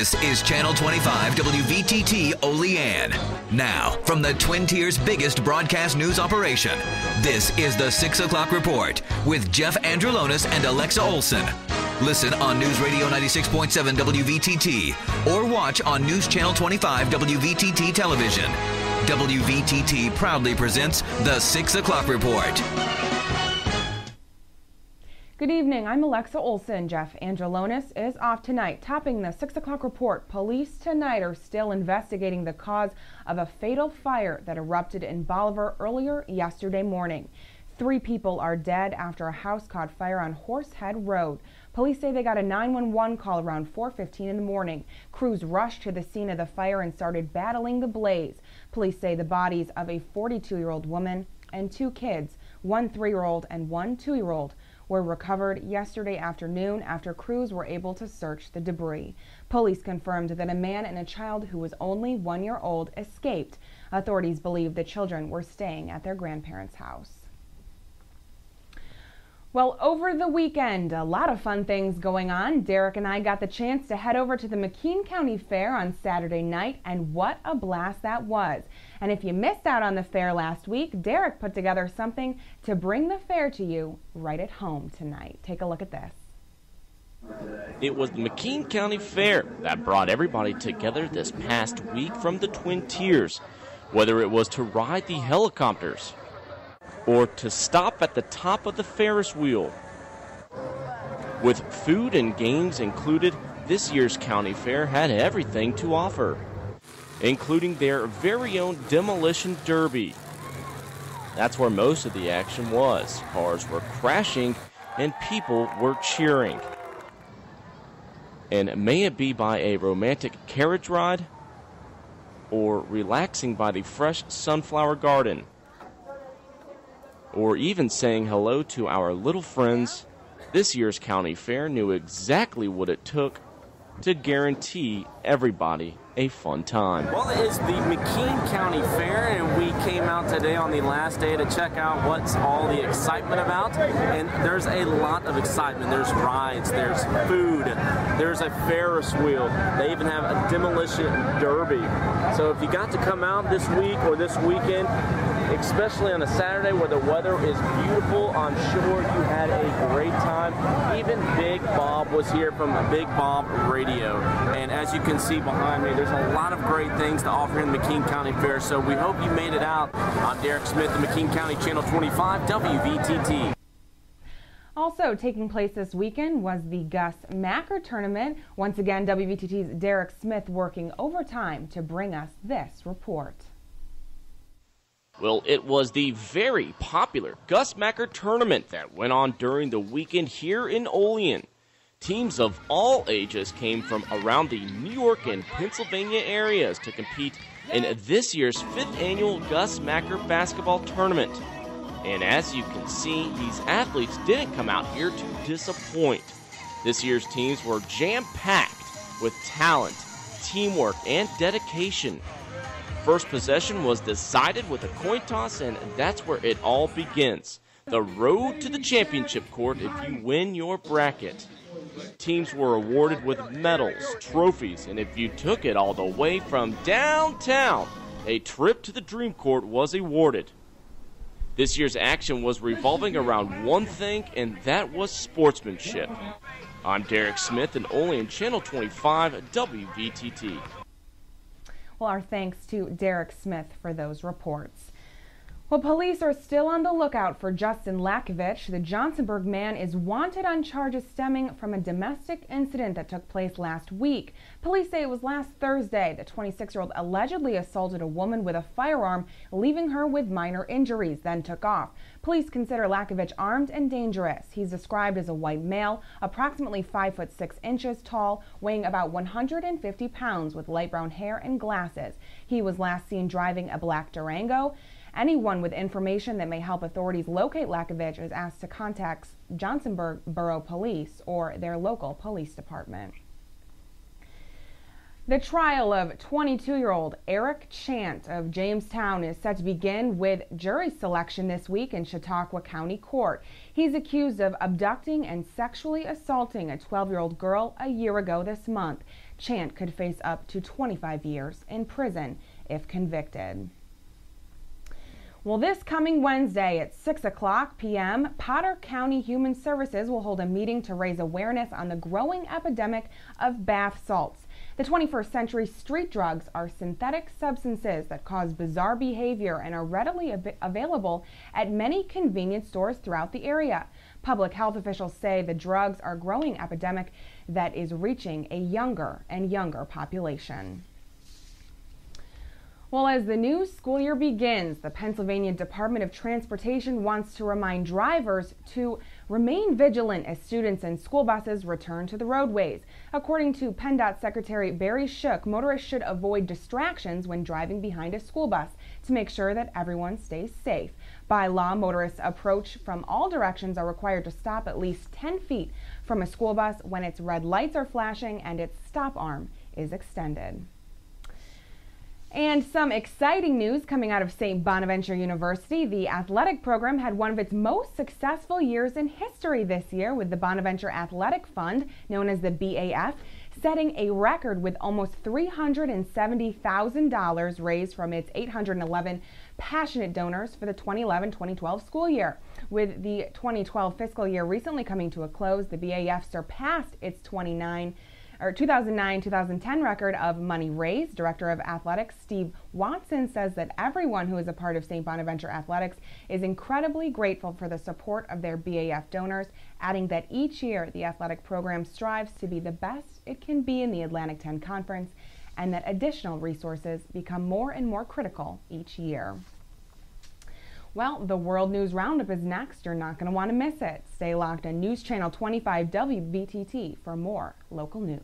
This is Channel 25 WVTT Olean. Now, from the Twin Tiers' biggest broadcast news operation, this is the 6 o'clock report with Jeff Andrulonis and Alexa Olson. Listen on News Radio 96.7 WVTT or watch on News Channel 25 WVTT Television. WVTT proudly presents the 6 o'clock report. Good evening, I'm Alexa Olson. Jeff Andrulonis is off tonight. Topping the 6 o'clock report, police tonight are still investigating the cause of a fatal fire that erupted in Bolivar earlier yesterday morning. 3 people are dead after a house caught fire on Horsehead Road. Police say they got a 911 call around 4:15 in the morning. Crews rushed to the scene of the fire and started battling the blaze. Police say the bodies of a 42-year-old woman and 2 kids, one 3-year-old and one 2-year-old, were recovered yesterday afternoon after crews were able to search the debris. Police confirmed that a man and a child who was only 1 year old escaped. Authorities believe the children were staying at their grandparents' house. Well, over the weekend, a lot of fun things going on. Derek and I got the chance to head over to the McKean County Fair on Saturday night, and what a blast that was. And if you missed out on the fair last week, Derek put together something to bring the fair to you right at home tonight. Take a look at this. It was the McKean County Fair that brought everybody together this past week from the Twin Tiers, whether it was to ride the helicopters or to stop at the top of the Ferris wheel. With food and games included, this year's county fair had everything to offer, including their very own demolition derby. That's where most of the action was. Cars were crashing and people were cheering. And may it be by a romantic carriage ride or relaxing by the fresh sunflower garden, or even saying hello to our little friends, this year's county fair knew exactly what it took to guarantee everybody a fun time. Well, it is the McKean County Fair, and we came out today on the last day to check out what's all the excitement about. And there's a lot of excitement. There's rides, there's food, there's a Ferris wheel. They even have a demolition derby. So if you got to come out this week or this weekend, especially on a Saturday where the weather is beautiful, I'm sure you had a great time. Even Big Bob was here from Big Bob Radio. And as you can see behind me, there's a lot of great things to offer in the McKean County Fair, so we hope you made it out. I'm Derek Smith, the McKean County Channel 25 WVTT. Also taking place this weekend was the Gus Macker Tournament. Once again, WVTT's Derek Smith working overtime to bring us this report. Well, it was the very popular Gus Macker Tournament that went on during the weekend here in Olean. Teams of all ages came from around the New York and Pennsylvania areas to compete in this year's 5th annual Gus Macker basketball tournament. And as you can see, these athletes didn't come out here to disappoint. This year's teams were jam-packed with talent, teamwork, and dedication. First possession was decided with a coin toss, and that's where it all begins. The road to the championship court if you win your bracket. Teams were awarded with medals, trophies, and if you took it all the way from downtown, a trip to the Dream Court was awarded. This year's action was revolving around one thing, and that was sportsmanship. I'm Derek Smith in Olean, Channel 25 WVTT. Well, our thanks to Derek Smith for those reports. Well, police are still on the lookout for Justin Lakovich. The Johnsonburg man is wanted on charges stemming from a domestic incident that took place last week. Police say it was last Thursday. The 26-year-old allegedly assaulted a woman with a firearm, leaving her with minor injuries, then took off. Police consider Lakovich armed and dangerous. He's described as a white male, approximately 5'6" tall, weighing about 150 pounds, with light brown hair and glasses. He was last seen driving a black Durango. Anyone with information that may help authorities locate Lakovich is asked to contact Johnsonburg Borough Police or their local police department. The trial of 22-year-old Eric Chant of Jamestown is set to begin with jury selection this week in Chautauqua County Court. He's accused of abducting and sexually assaulting a 12-year-old girl a year ago this month. Chant could face up to 25 years in prison if convicted. Well, this coming Wednesday at 6 o'clock p.m., Potter County Human Services will hold a meeting to raise awareness on the growing epidemic of bath salts. The 21st century street drugs are synthetic substances that cause bizarre behavior and are readily available at many convenience stores throughout the area. Public health officials say the drugs are a growing epidemic that is reaching a younger and younger population. Well, as the new school year begins, the Pennsylvania Department of Transportation wants to remind drivers to remain vigilant as students and school buses return to the roadways. According to PennDOT Secretary Barry Shook, motorists should avoid distractions when driving behind a school bus to make sure that everyone stays safe. By law, motorists approach from all directions are required to stop at least 10 feet from a school bus when its red lights are flashing and its stop arm is extended. And some exciting news coming out of St. Bonaventure University. The athletic program had one of its most successful years in history this year, with the Bonaventure Athletic Fund, known as the BAF, setting a record with almost $370,000 raised from its 811 passionate donors for the 2011-2012 school year. With the 2012 fiscal year recently coming to a close, the BAF surpassed its 2009-2010 record of money raised. Director of Athletics Steve Watson says that everyone who is a part of St. Bonaventure Athletics is incredibly grateful for the support of their BAF donors, adding that each year the athletic program strives to be the best it can be in the Atlantic 10 Conference, and that additional resources become more and more critical each year. Well, the World News Roundup is next. You're not going to want to miss it. Stay locked on News Channel 25 WVTT for more local news.